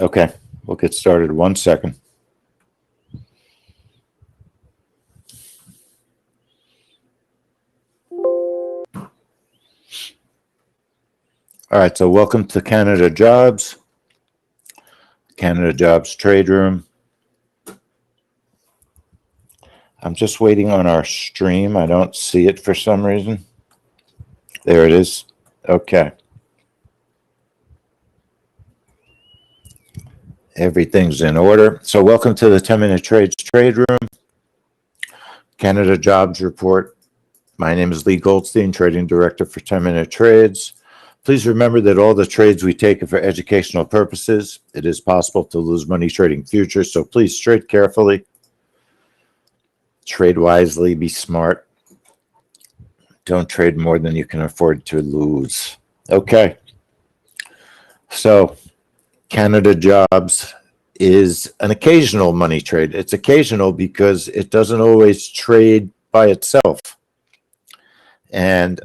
Okay, we'll get started. 1 second. All right, so welcome to Canada Jobs Trade Room. I'm just waiting on our stream. I don't see it for some reason. There it is. Okay. Everything's in order. So welcome to the 10-Minute Trades Trade Room, Canada Jobs Report. My name is Lee Goldstein, Trading Director for 10-Minute Trades. Please remember that all the trades we take are for educational purposes. It is possible to lose money trading futures, so please trade carefully. Trade wisely, be smart. Don't trade more than you can afford to lose. Okay. So Canada Jobs is an occasional money trade. It's occasional because it doesn't always trade by itself. And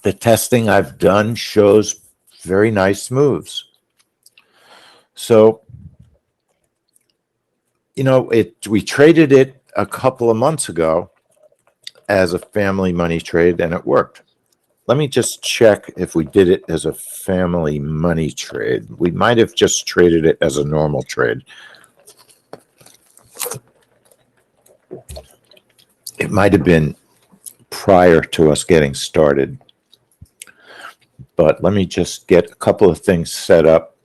the testing I've done shows very nice moves. So, we traded it a couple of months ago as a family money trade, and it worked. Let me just check if we did it as a family money trade. We might have just traded it as a normal trade. It might have been prior to us getting started. But let me just get a couple of things set up.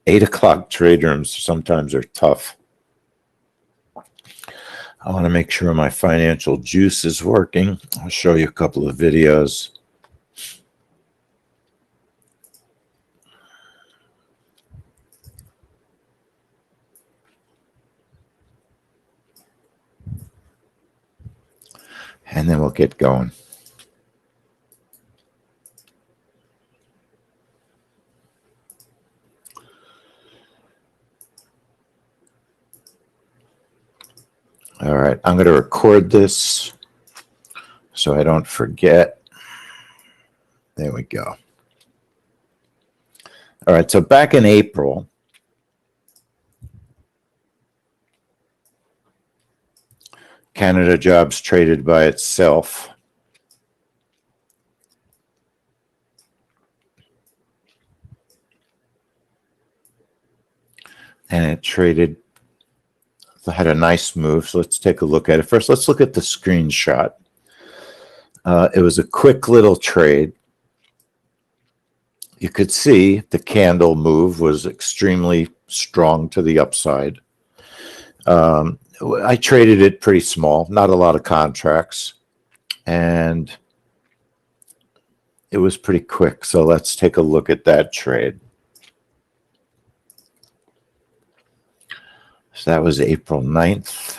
8 o'clock trade rooms sometimes are tough. I want to make sure my financial juice is working. I'll show you a couple of videos. And then we'll get going. All right, I'm going to record this so I don't forget. There we go. All right, so back in April, Canada Jobs traded by itself. And it had a nice move. So let's take a look at it. First, let's look at the screenshot. It was a quick little trade. You could see the candle move was extremely strong to the upside. I traded it pretty small, not a lot of contracts, and it was pretty quick. So let's take a look at that trade. So that was April 9th.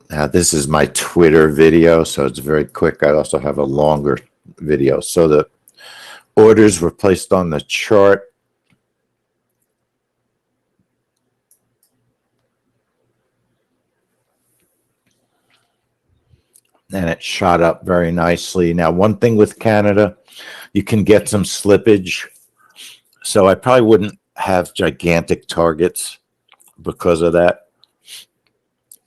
Now, this is my Twitter video, so it's very quick. I also have a longer video. So the orders were placed on the chart. And it shot up very nicely. Now, one thing with Canada, you can get some slippage. So I probably wouldn't have gigantic targets because of that.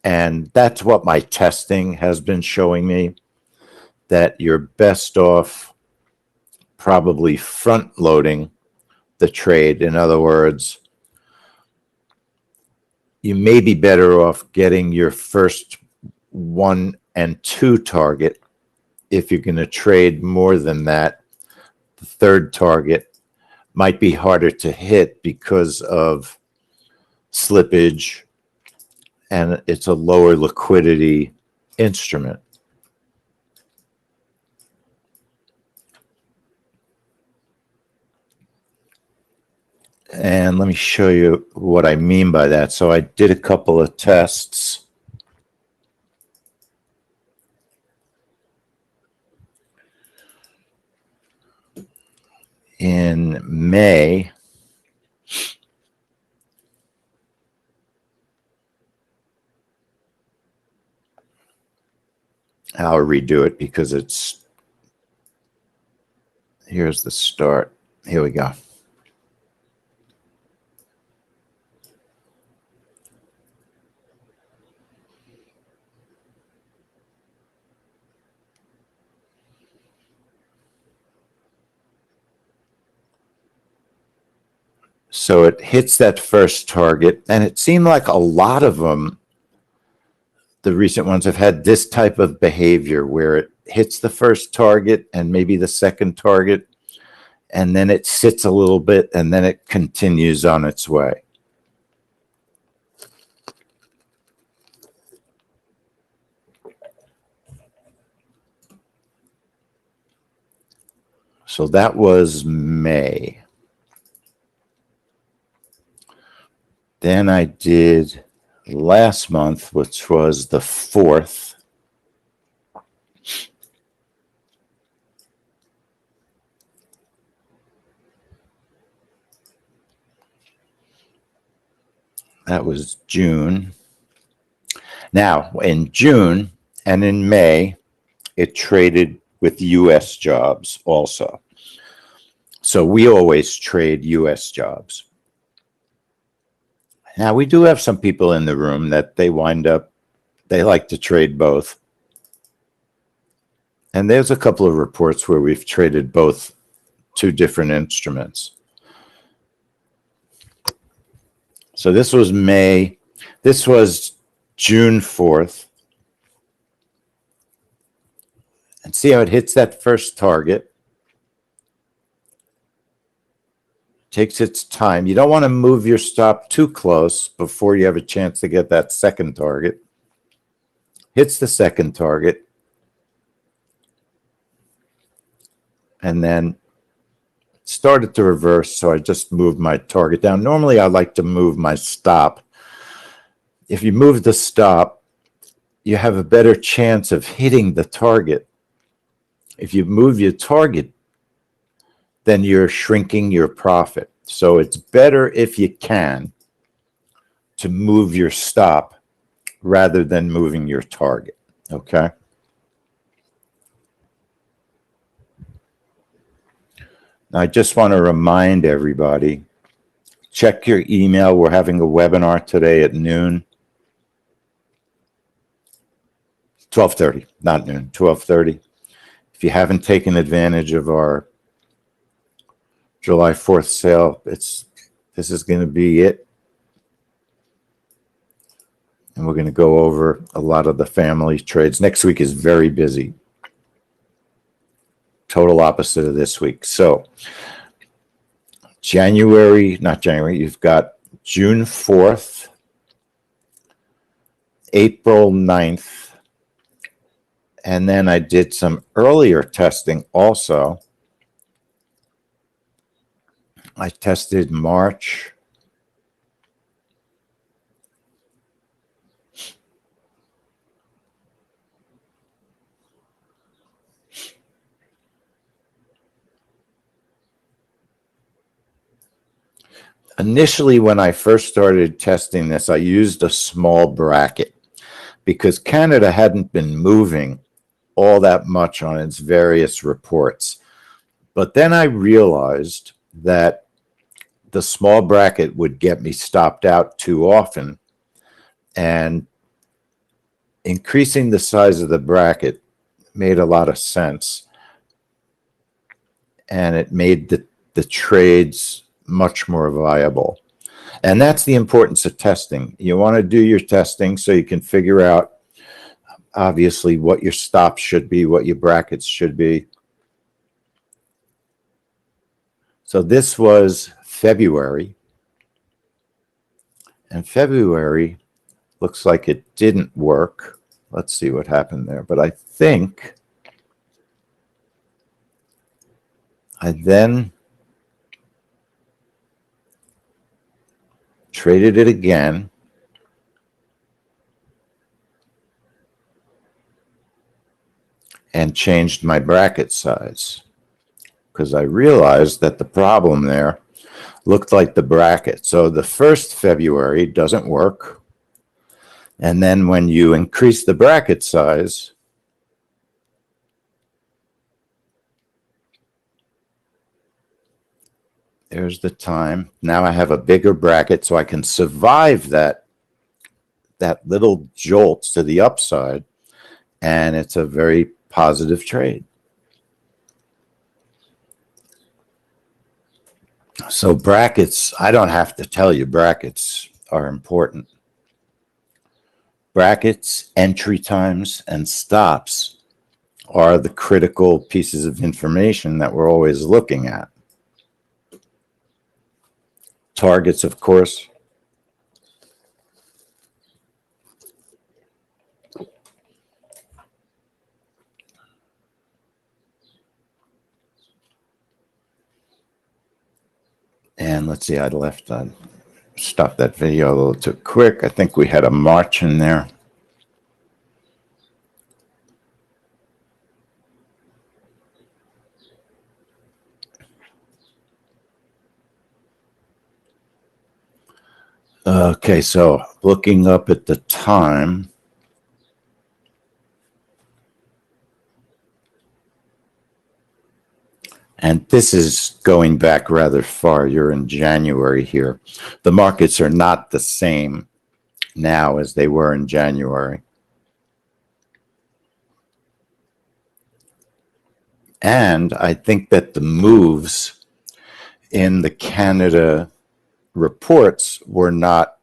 And that's what my testing has been showing me, that you're best off probably front loading the trade. In other words, you may be better off getting your first 1 and 2 target. If you're going to trade more than that, the third target might be harder to hit because of slippage, and it's a lower liquidity instrument. And let me show you what I mean by that. So I did a couple of tests. In May, I'll redo it because here's the start. Here we go. So it hits that first target, and it seemed like a lot of them, the recent ones, have had this type of behavior where it hits the first target and maybe the second target, and then it sits a little bit, and then it continues on its way. So that was May. Then I did last month, which was the 4th. That was June. Now, in June and in May, it traded with U.S. jobs also. So we always trade U.S. jobs. Now, we do have some people in the room that they like to trade both. And there's a couple of reports where we've traded both, two different instruments. So this was May. This was June 4th. And see how it hits that first target. Takes its time. You don't want to move your stop too close before you have a chance to get that second target. Hits the second target. And then started to reverse, so I just moved my target down. Normally, I like to move my stop. If you move the stop, you have a better chance of hitting the target. If you move your target, then you're shrinking your profit. So it's better, if you can, to move your stop rather than moving your target, okay? Now, I just want to remind everybody, check your email. We're having a webinar today at noon. 12:30, not noon, 12:30. If you haven't taken advantage of our July 4th sale, this is going to be it. And we're going to go over a lot of the family trades. Next week is very busy. Total opposite of this week. So you've got June 4th, April 9th, and then I did some earlier testing also. I tested March. Initially, when I first started testing this, I used a small bracket because Canada hadn't been moving all that much on its various reports. But then I realized that the small bracket would get me stopped out too often, and increasing the size of the bracket made a lot of sense, and it made the trades much more viable. And that's the importance of testing. You want to do your testing so you can figure out, obviously, what your stops should be, what your brackets should be. So this was February, and February looks like it didn't work. Let's see what happened there. But I think I then traded it again, and changed my bracket size because I realized that the problem there looked like the bracket. So the first February doesn't work. And then when you increase the bracket size, There's the time. Now I have a bigger bracket so I can survive that little jolt to the upside, and it's a very positive trade. So brackets, I don't have to tell you, brackets are important. Brackets, entry times, and stops are the critical pieces of information that we're always looking at. Targets, of course. And let's see, I stopped that video a little too quick. I think we had a March in there. Okay, so looking up at the time. And this is going back rather far. You're in January here. The markets are not the same now as they were in January. And I think that the moves in the Canada reports were not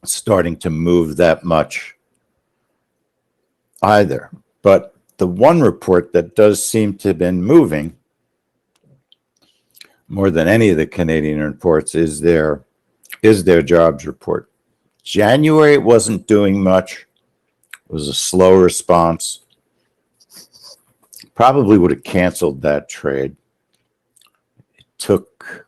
starting to move that much either. But the one report that does seem to have been moving more than any of the Canadian reports is their jobs report. January wasn't doing much. It was a slow response. Probably would have canceled that trade. It took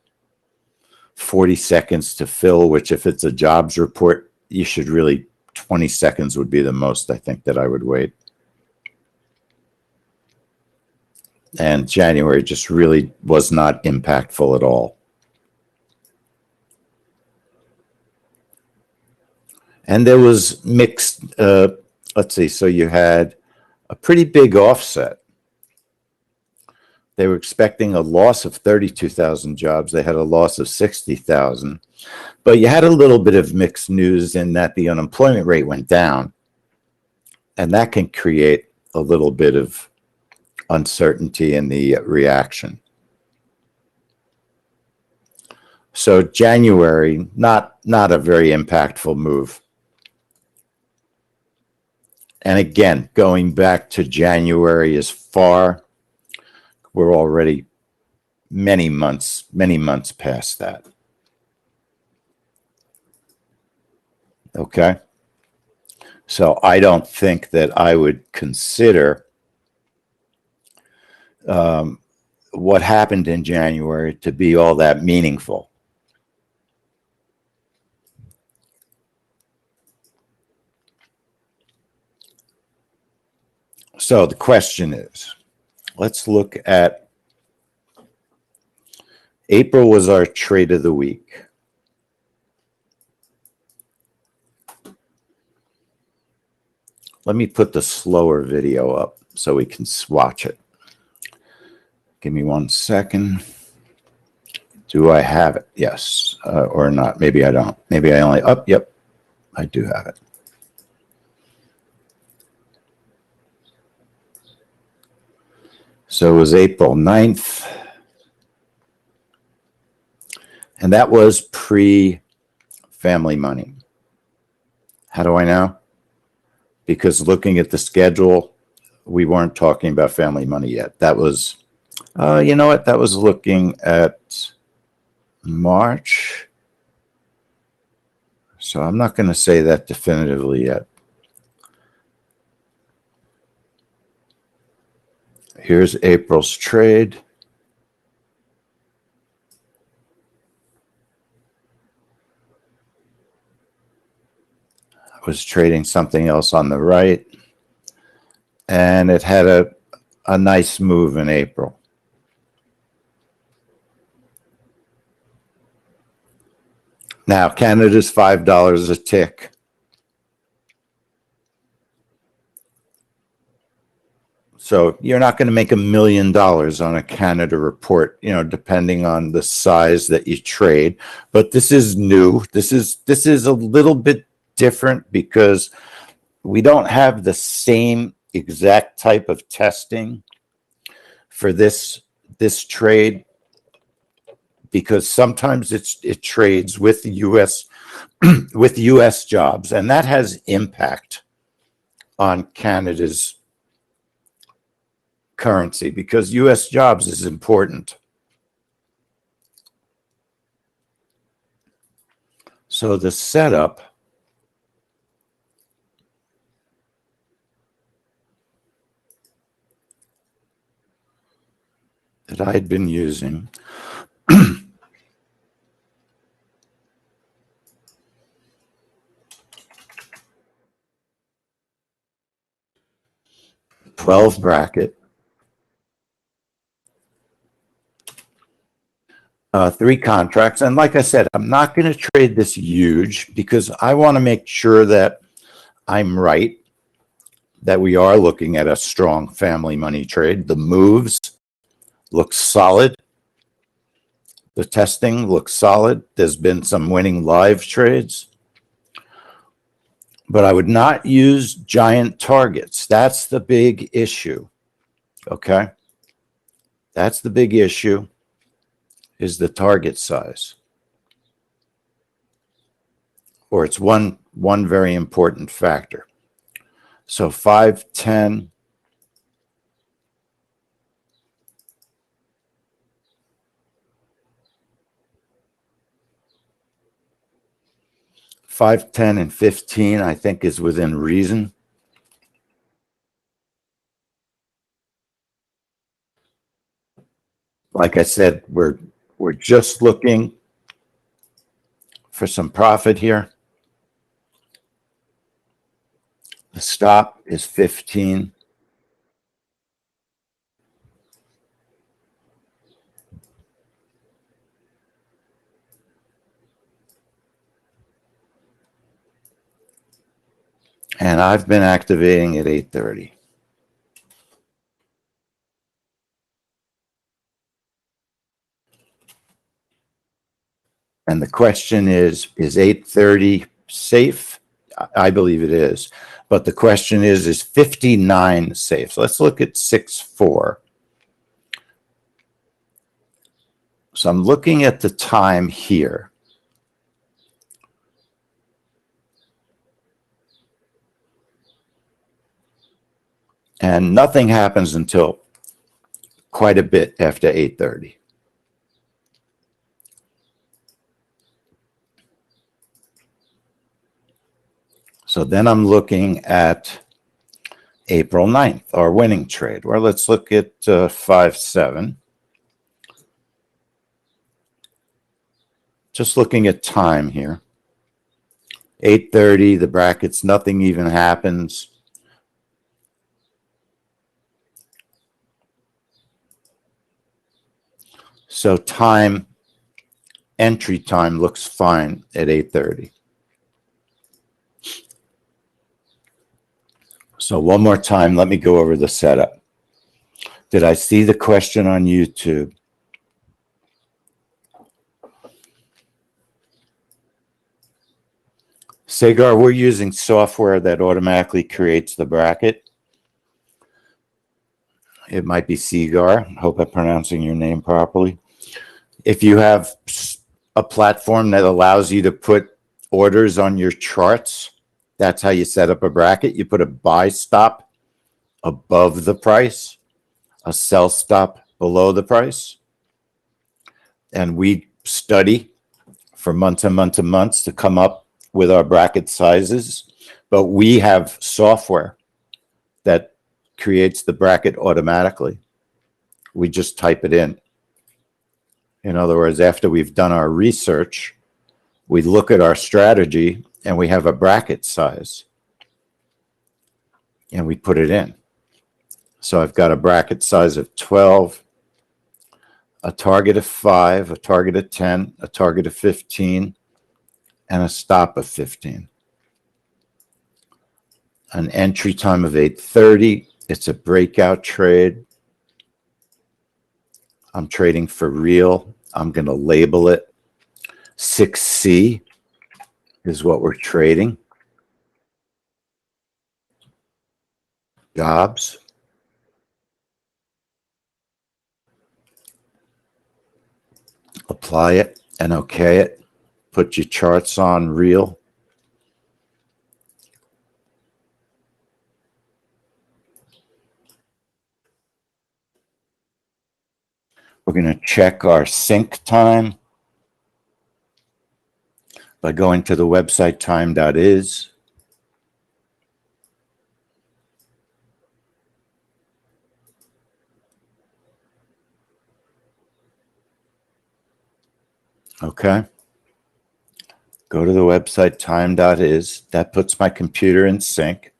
40 seconds to fill, which if it's a jobs report, you should really, 20 seconds would be the most, I think, that I would wait. And January just really was not impactful at all. And there was mixed, let's see, so you had a pretty big offset. They were expecting a loss of 32,000 jobs. They had a loss of 60,000. But you had a little bit of mixed news in that the unemployment rate went down. And that can create a little bit of uncertainty in the reaction. So January, not a very impactful move. And again, going back to January is far. We're already many months past that. Okay. So I don't think that I would consider what happened in January to be all that meaningful. So the question is, let's look at April was our trade of the week. Let me put the slower video up so we can watch it. Give me 1 second. Do I have it? Yes, or not. Maybe I don't. Maybe I only, yep, I do have it. So it was April 9th. And that was pre-family money. How do I know? Because looking at the schedule, we weren't talking about family money yet. That was, you know what? That was looking at March. So I'm not going to say that definitively yet. Here's April's trade. I was trading something else on the right. And it had a nice move in April. Now, Canada's $5 a tick. So you're not going to make $1 million on a Canada report, depending on the size that you trade. But this is new. This is a little bit different because we don't have the same exact type of testing for this trade, because sometimes it trades with the US with US jobs, and that has impact on Canada's currency because US jobs is important. So the setup that I'd been using 12 bracket, 3 contracts. And like I said, I'm not going to trade this huge because I want to make sure that I'm right, that we are looking at a strong family money trade. The moves look solid. The testing looks solid. There's been some winning live trades. But I would not use giant targets. That's the big issue. Okay? That's the big issue, is the target size. Or it's one very important factor. So 5, 10, 5, 10, and 15, I think, is within reason. Like I said, we're just looking for some profit here. The stop is 15. And I've been activating at 8:30. And the question is 8:30 safe? I believe it is. But the question is 59 safe? So let's look at 6-4. So I'm looking at the time here. And nothing happens until quite a bit after 8:30. So then I'm looking at April 9th, our winning trade, where let's look at 5-7. Just looking at time here. 8:30, the brackets, nothing even happens. So time, entry time looks fine at 8:30. So one more time, let me go over the setup. Did I see the question on YouTube? Sagar, we're using software that automatically creates the bracket. It might be Segar. Hope I'm pronouncing your name properly. If you have a platform that allows you to put orders on your charts, that's how you set up a bracket. You put a buy stop above the price, a sell stop below the price. And we study for months and months and months to come up with our bracket sizes. But we have software that creates the bracket automatically. We just type it in. In other words, after we've done our research, we look at our strategy and we have a bracket size and we put it in. So I've got a bracket size of 12, a target of 5, a target of 10, a target of 15, and a stop of 15. An entry time of 8:30, It's a breakout trade. I'm trading for real. I'm going to label it 6C is what we're trading. Jobs. Apply it and okay it. Put your charts on real. We're going to check our sync time by going to the website time.is. Okay. Go to the website time.is. That puts my computer in sync.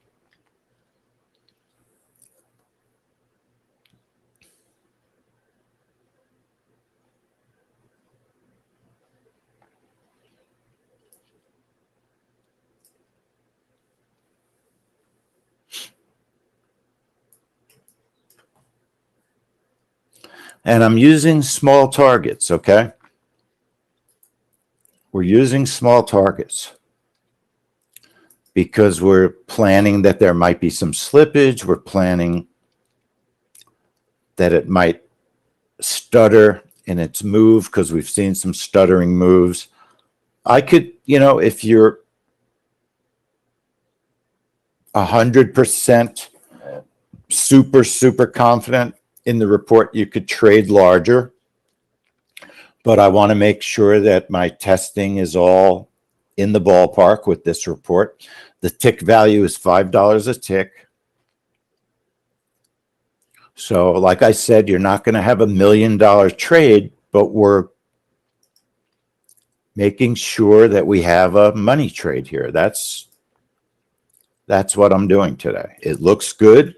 And I'm using small targets, okay? We're using small targets because we're planning that there might be some slippage. We're planning that it might stutter in its move because we've seen some stuttering moves. I could, if you're 100% super confident in the report, you could trade larger. But I want to make sure that my testing is all in the ballpark with this report. The tick value is $5 a tick. So like I said, you're not going to have $1 million trade, but we're making sure that we have a money trade here. That's what I'm doing today. It looks good.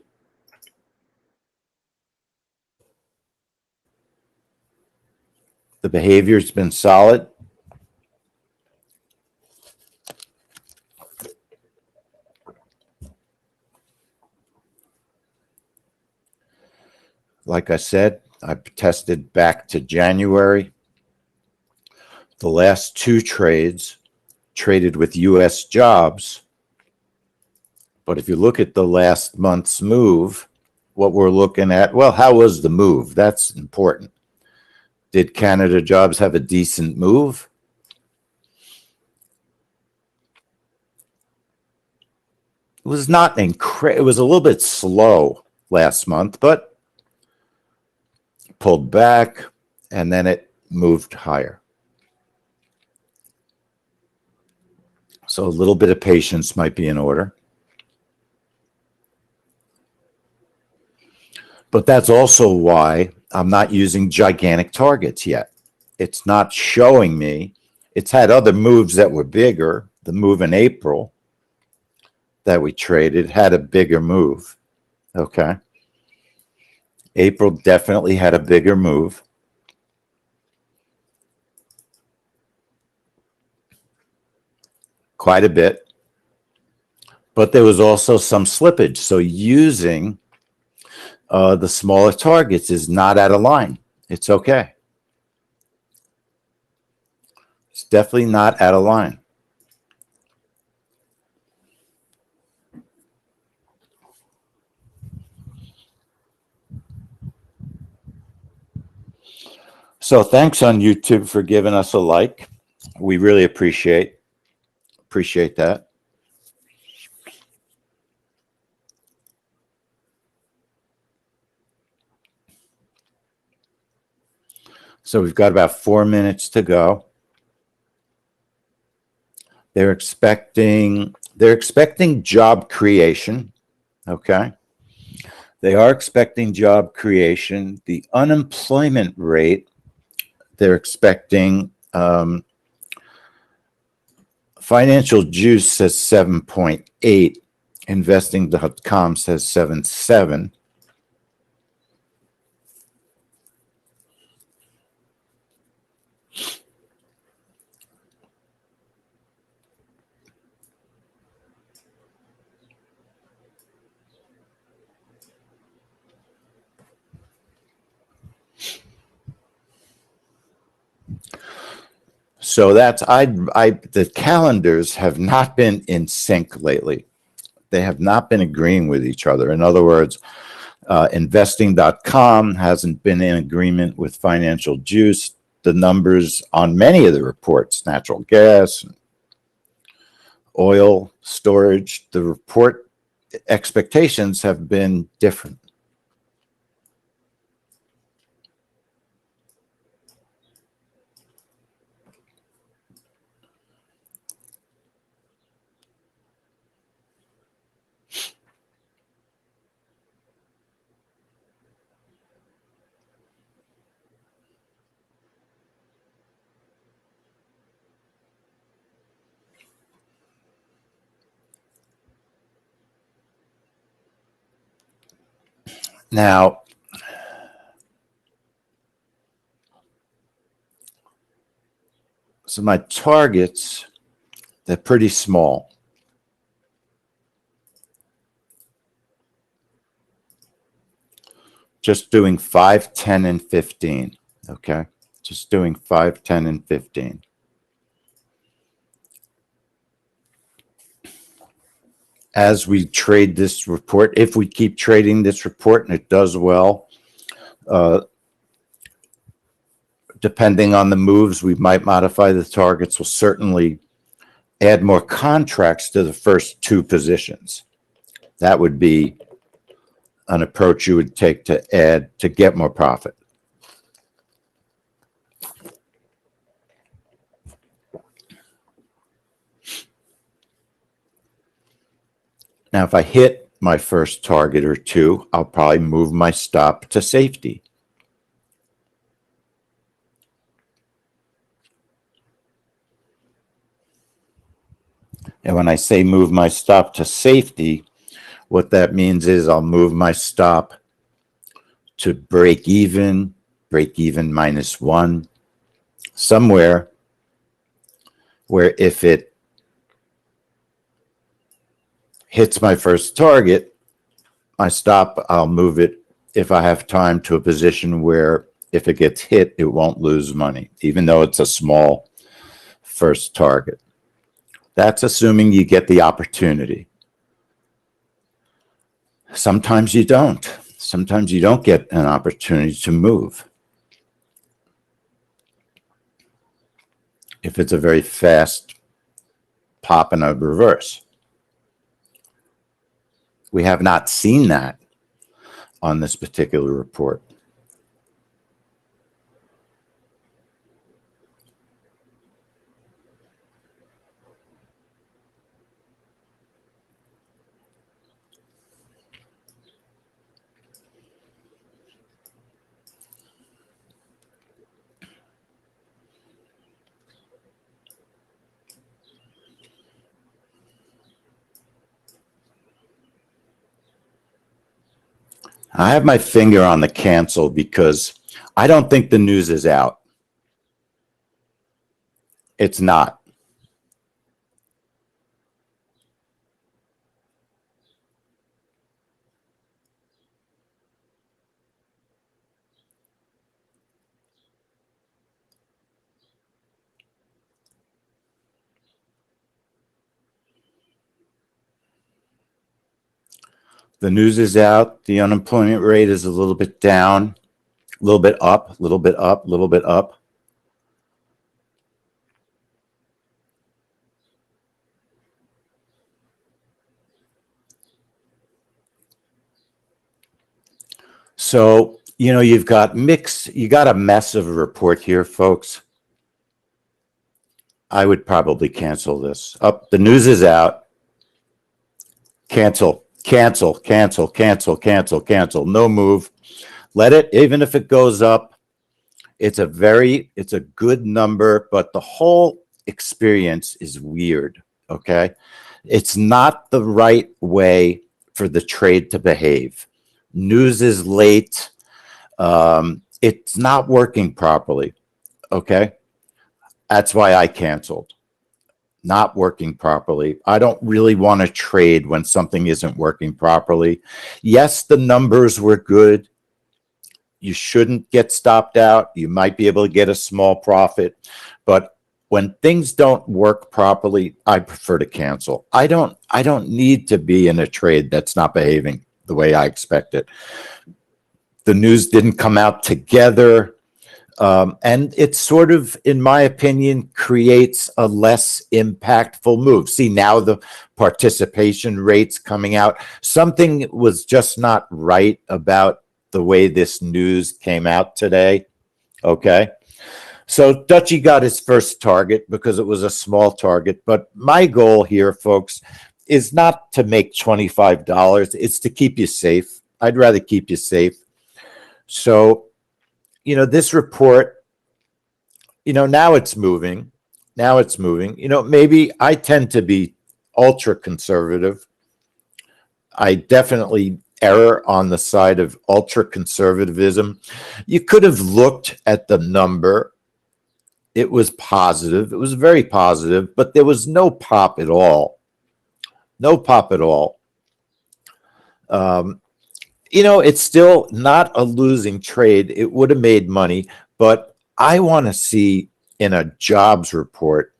The behavior's been solid. Like I said, I've tested back to January. The last two trades traded with U.S. jobs. But if you look at the last month's move, what we're looking at, well, how was the move? That's important. Did Canada jobs have a decent move? It was not incredible. It was a little bit slow last month, but pulled back and then it moved higher. So a little bit of patience might be in order. But that's also why I'm not using gigantic targets yet. It's not showing me. It's had other moves that were bigger. The move in April that we traded had a bigger move. Okay. April definitely had a bigger move. Quite a bit. But there was also some slippage. So using the smaller targets is not out of line. It's okay. It's definitely not out of line. So thanks on YouTube for giving us a like. We really appreciate that. So we've got about 4 minutes to go. They're expecting job creation. Okay. They are expecting job creation. The unemployment rate, they're expecting, Financial Juice says 7.8. Investing.com says 7.7. So that's, the calendars have not been in sync lately. They have not been agreeing with each other. In other words, investing.com hasn't been in agreement with Financial Juice. The numbers on many of the reports, natural gas, oil, storage, the report expectations have been different. Now, so my targets, they're pretty small. Just doing 5, 10, and 15. Okay. Just doing 5, 10, and 15. As we trade this report, if we keep trading this report and it does well, depending on the moves, we might modify the targets. We'll certainly add more contracts to the first 2 positions. That would be an approach you would take to get more profit. Now, if I hit my first target or 2, I'll probably move my stop to safety. And when I say move my stop to safety, what that means is I'll move my stop to break even -1, somewhere where if it hits my first target, my stop, I'll move it, if I have time, to a position where if it gets hit, it won't lose money, even though it's a small first target. That's assuming you get the opportunity. Sometimes you don't. Sometimes you don't get an opportunity to move. If it's a very fast pop and a reverse. We have not seen that on this particular report. I have my finger on the cancel because I don't think the news is out. It's not. The news is out. The unemployment rate is a little bit down, a little bit up, a little bit up, a little bit up. So, you know, you've got you got a mess of a report here, folks. I would probably cancel this. Up, the news is out. Cancel, cancel, cancel, cancel, cancel, cancel. No move. Let it, even if it goes up, it's a good number, but the whole experience is weird, okay? It's not the right way for the trade to behave. News is late. It's not working properly, okay? That's why I canceled. Not working properly. I don't really want to trade when something isn't working properly. Yes, the numbers were good. You shouldn't get stopped out. You might be able to get a small profit, but when things don't work properly, I prefer to cancel. I don't need to be in a trade that's not behaving the way I expect it. The news didn't come out together. And it sort of, in my opinion, creates a less impactful move. See, now the participation rates coming out. Something was just not right about the way this news came out today. Okay. So Dutchy got his first target because it was a small target. But my goal here, folks, is not to make $25. It's to keep you safe. I'd rather keep you safe. So, this report, now it's moving. Now it's moving. Maybe I tend to be ultra conservative. I definitely err on the side of ultra conservatism. You could have looked at the number. It was positive. It was very positive, but there was no pop at all. No pop at all. It's still not a losing trade. It would have made money, but I want to see in a jobs report,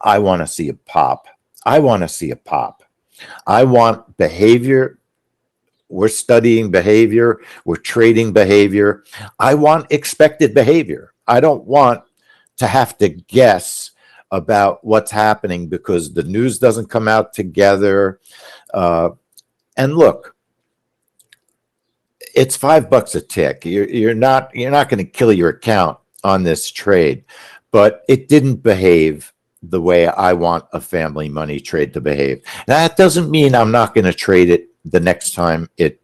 I want to see a pop. I want to see a pop. I want behavior. We're studying behavior. We're trading behavior. I want expected behavior. I don't want to have to guess about what's happening because the news doesn't come out together. And look, it's $5 a tick. You're not going to kill your account on this trade, but it didn't behave the way I want a family money trade to behave. Now, that doesn't mean I'm not going to trade it the next time it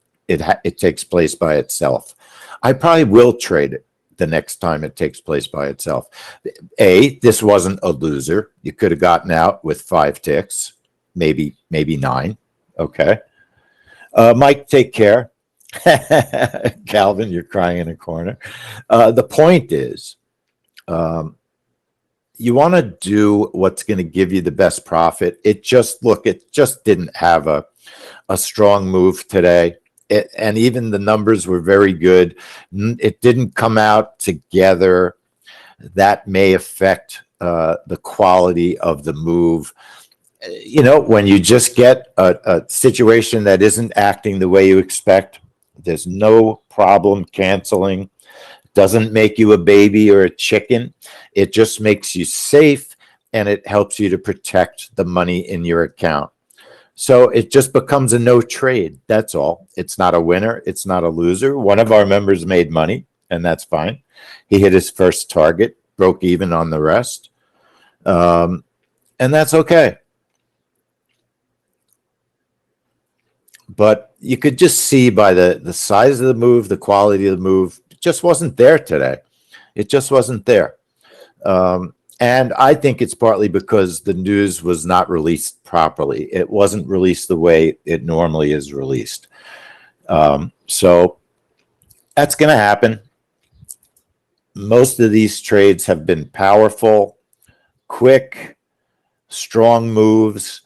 takes place by itself. I probably will trade it the next time it takes place by itself. This wasn't a loser. You could have gotten out with 5 ticks, maybe 9. Okay. Mike, take care. Calvin, you're crying in a corner. The point is, you want to do what's going to give you the best profit. It just didn't have a strong move today. And even the numbers were very good. It didn't come out together. That may affect the quality of the move. When you just get a situation that isn't acting the way you expect, there's no problem canceling. Doesn't make you a baby or a chicken. It just makes you safe, and it helps you to protect the money in your account. So it just becomes a no trade. That's all. It's not a winner. It's not a loser. One of our members made money, and that's fine. He hit his first target, broke even on the rest. And that's okay. But you could just see by the size of the move, the quality of the move, it just wasn't there today. It just wasn't there. And I think it's partly because the news was not released properly. It wasn't released the way it normally is released. So that's going to happen. Most of these trades have been powerful, quick, strong moves.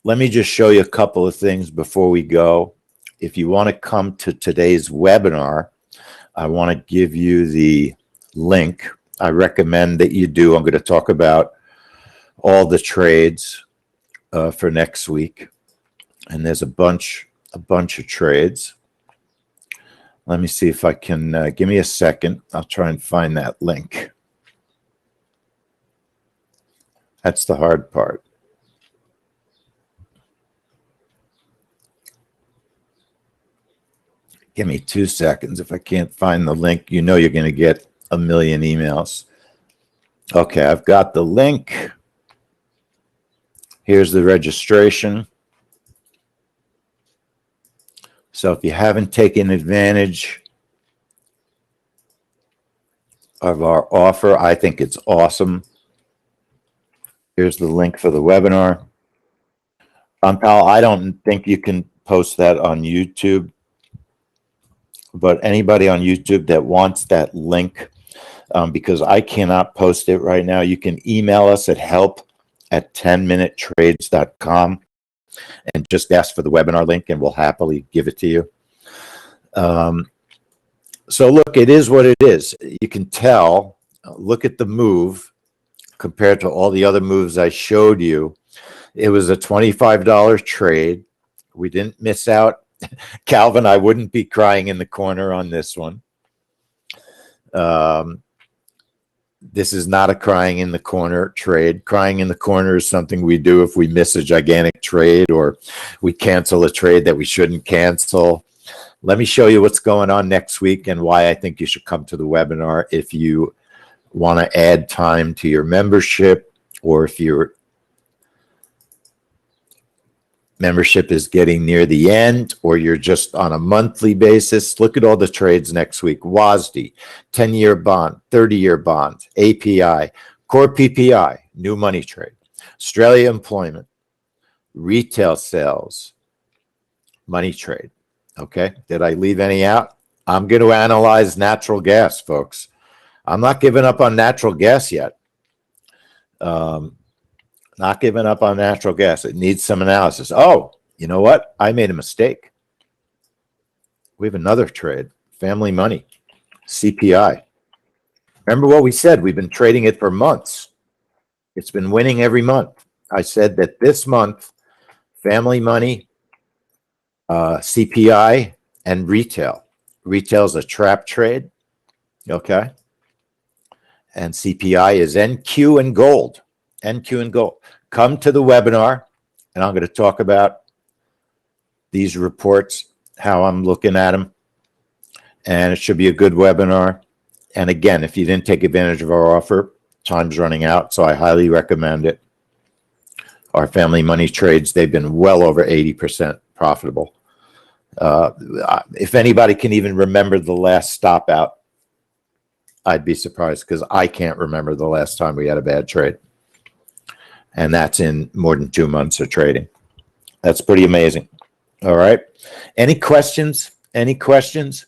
Let me just show you a couple of things before we go. If you want to come to today's webinar, I want to give you the link. I recommend that you do. I'm going to talk about all the trades for next week. And there's a bunch of trades. Let me see if I can, give me a second. I'll try and find that link. That's the hard part. Give me 2 seconds. If I can't find the link, you're going to get a million emails. Okay, I've got the link. Here's the registration. So if you haven't taken advantage of our offer, I think it's awesome. Here's the link for the webinar. Pal, I don't think you can post that on YouTube. But anybody on YouTube that wants that link, because I cannot post it right now, you can email us at help@10minutetrades.com and just ask for the webinar link, and we'll happily give it to you. So look, it is what it is. You can tell. Look at the move. compared to all the other moves I showed you. It was a $25 trade. We didn't miss out. Calvin, I wouldn't be crying in the corner on this one. This is not a crying in the corner trade. Crying in the corner is something we do if we miss a gigantic trade or we cancel a trade that we shouldn't cancel. Let me show you what's going on next week and why I think you should come to the webinar if you want to add time to your membership, or if your membership is getting near the end, or you're just on a monthly basis. Look at all the trades next week. WASD, 10-year bond, 30-year bond, API, core PPI, new money trade, Australia employment, retail sales, money trade. Okay, did I leave any out? I'm going to analyze natural gas, folks. I'm not giving up on natural gas yet. Not giving up on natural gas. It needs some analysis. Oh, you know what? I made a mistake. We have another trade, family money, CPI. Remember what we said? We've been trading it for months. It's been winning every month. I said that this month, family money, CPI, and retail. Retail is a trap trade, okay? And CPI is NQ and gold. NQ and gold. Come to the webinar, and I'm going to talk about these reports, how I'm looking at them, and it should be a good webinar. And again, if you didn't take advantage of our offer, time's running out, so I highly recommend it. Our family money trades, they've been well over 80% profitable. If anybody can even remember the last stop out, I'd be surprised, because I can't remember the last time we had a bad trade. And that's in more than 2 months of trading. That's pretty amazing. All right. Any questions? Any questions?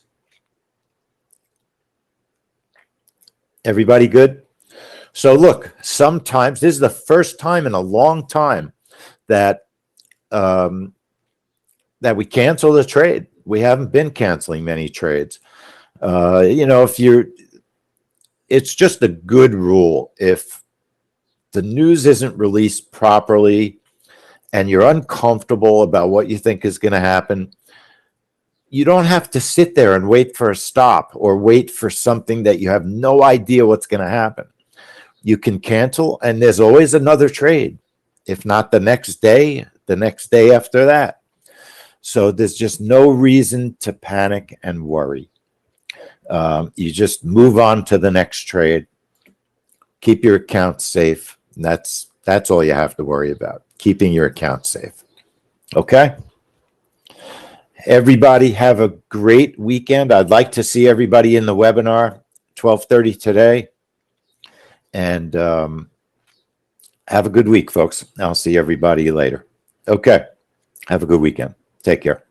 Everybody good? So look, sometimes this is the first time in a long time that that we cancel the trade. We haven't been canceling many trades. You know, it's just a good rule. If the news isn't released properly and you're uncomfortable about what you think is going to happen, you don't have to sit there and wait for a stop or wait for something that you have no idea what's going to happen. You can cancel, and there's always another trade. If not the next day after that. So there's just no reason to panic and worry. You just move on to the next trade. Keep your account safe. And that's all you have to worry about, keeping your account safe. Okay? Everybody have a great weekend. I'd like to see everybody in the webinar, 12:30 today. And have a good week, folks. I'll see everybody later. Okay. Have a good weekend. Take care.